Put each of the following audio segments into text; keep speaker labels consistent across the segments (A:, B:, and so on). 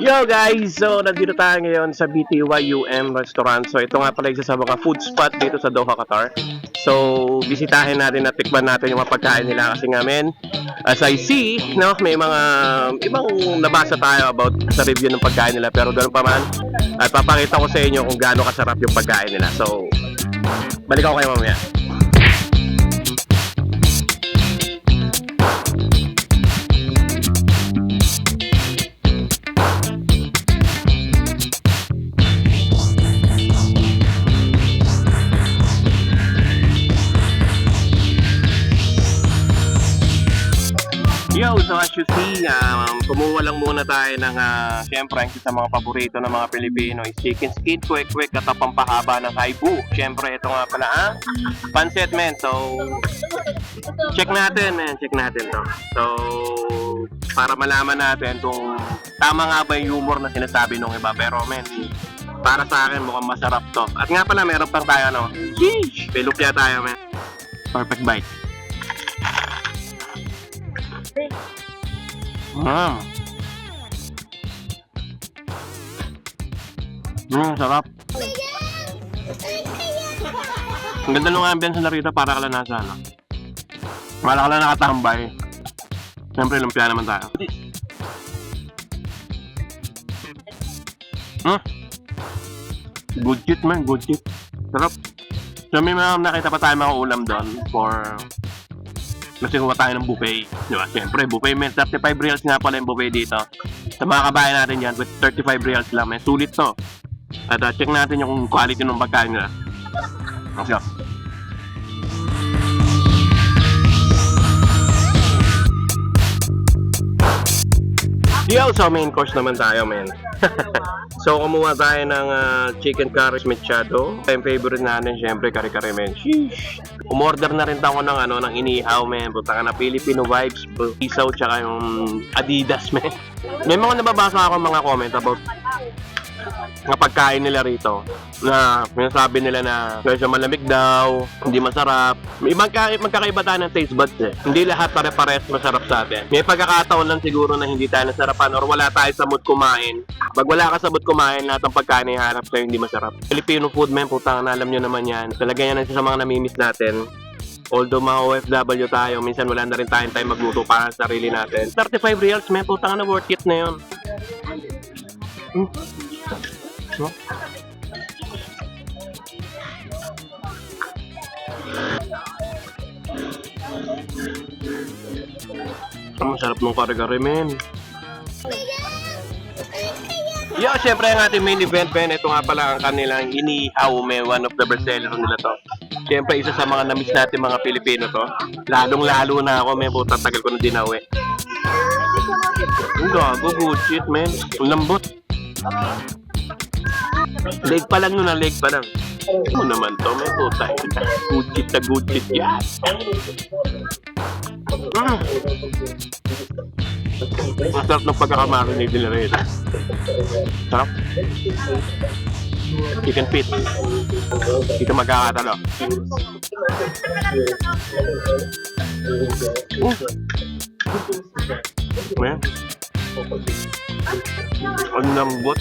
A: Yo guys! So, nandito tayo ngayon sa BTYUM restaurant. So, ito nga pala isa sa mga food spot dito sa Doha, Qatar. So, bisitahin natin at tikman natin yung mga pagkain nila kasi nga men, as I see, no, may mga ibang nabasa tayo about sa review ng pagkain nila. Pero ganoon pa man, at papakita ko sa inyo kung gaano kasarap yung pagkain nila. So, balik ako kayo mamaya. Yo, so as you see, kumuha lang muna tayo ng, syempre, isa sa mga paborito ng mga Pilipino is chicken skin, kwek-kwek, at ang pampahaba ng haibu. Syempre, ito nga pala, pancit, men. So, check natin, men. Check natin to. So, para malaman natin kung tama nga ba yung humor na sinasabi nung iba. Pero, men, para sa akin, mukhang masarap to. At nga pala, meron pang tayo, sheesh! Pilupya tayo, men. Perfect bite. Sarap. Ang ganda ng ambience na rito, para ka lang nasa para ka lang nakatambay. Siyempre, lumpia naman tayo. Good shit, man. Good shit. Sarap. So, may mga nakita pa tayo mga ulam doon kasi kuha tayo ng buffet. Diba? Siyempre, buffet, men. 35 reals nga pala yung buffet dito. Sa mga kabayan natin yan, with 35 reals lang, men. Sulit to. At check natin yung quality ng pagkain nila. Let's go. Yo, so main course naman tayo, men. So, kumuha tayo ng chicken curry mechado. Yung favorite natin, syempre, kare-kare, men. Sheesh! Umorder na rin tayo ng inihaw, men. Punta ka na Filipino vibes, isaw, tsaka yung Adidas, men. May mga nababasa ako mga comment about ng pagkain nila rito na sinasabi nila na medyo malamig daw, hindi masarap. May magkakaiba tayo ng taste buds eh. Hindi lahat pare-pares masarap sa atin. May pagkakataon lang siguro na hindi tayo nasarapan or wala tayo sa mood kumain. Pag wala ka sa mood kumain, lahat ng pagkain na iharap sa'yo hindi masarap. Filipino food, men, putang na, alam nyo naman yan. Talaga yan isa sa mga namimiss natin. Although mga OFW tayo, minsan wala na rin tayong time magluto para sa sarili natin. 35 reals, men, putang na, worth it na yun. No? Ang masarap ng kare-kare, men. Yo, syempre ang ating main event, men. Ito nga pala ang kanilang inihaw, men. One of the best sellers nila to. Syempre, isa sa mga na-miss natin mga Pilipino to. Lalong-lalo na ako, men. Puta, tagal ko na dinawi. Ang gago, good shit, men. Ang lambot. Leg pa lang yun, leg pa lang. Ano naman to, may puta. Good shit yan. Masarap ng pagkakamarinate nila rin. Sarap. Chicken feet. Dito magkakatalo. Ayan. Ang lambot.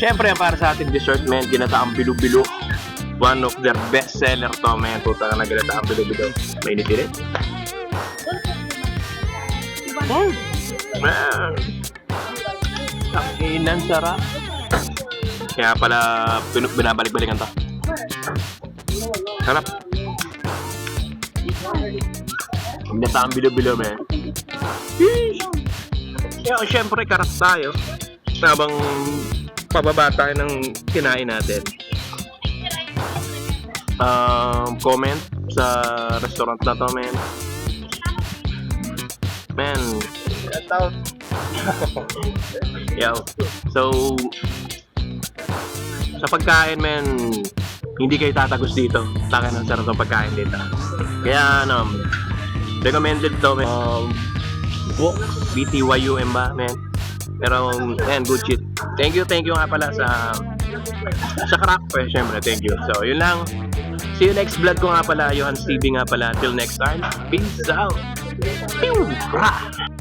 A: Siyempre, para sa ating dessert, men, ginataang bilo-bilo. One of their best seller to, men. Puta ka na ginataang bilo-bilo. May initiative. Man. Ang inan, sarap. Kaya pala, binabalik-balikan to. Sarap. Ginataang bilo-bilo, men. Kaya, siyempre, karat tayo. Habang pababa tayo ng kinain natin. Comment sa restaurant na to, men. Men. Yo. So, sa pagkain, men, hindi kayo tatagos dito. Taka ng sarap ng pagkain dito. Kaya, recommended to, men. BTYUM ba, men? Pero, man, good shit. Thank you nga pala sa crack, syempre, thank you. So, yun lang. See you next vlog ko nga pala, Johans TV nga pala. Till next time, peace out. Pew! Rah!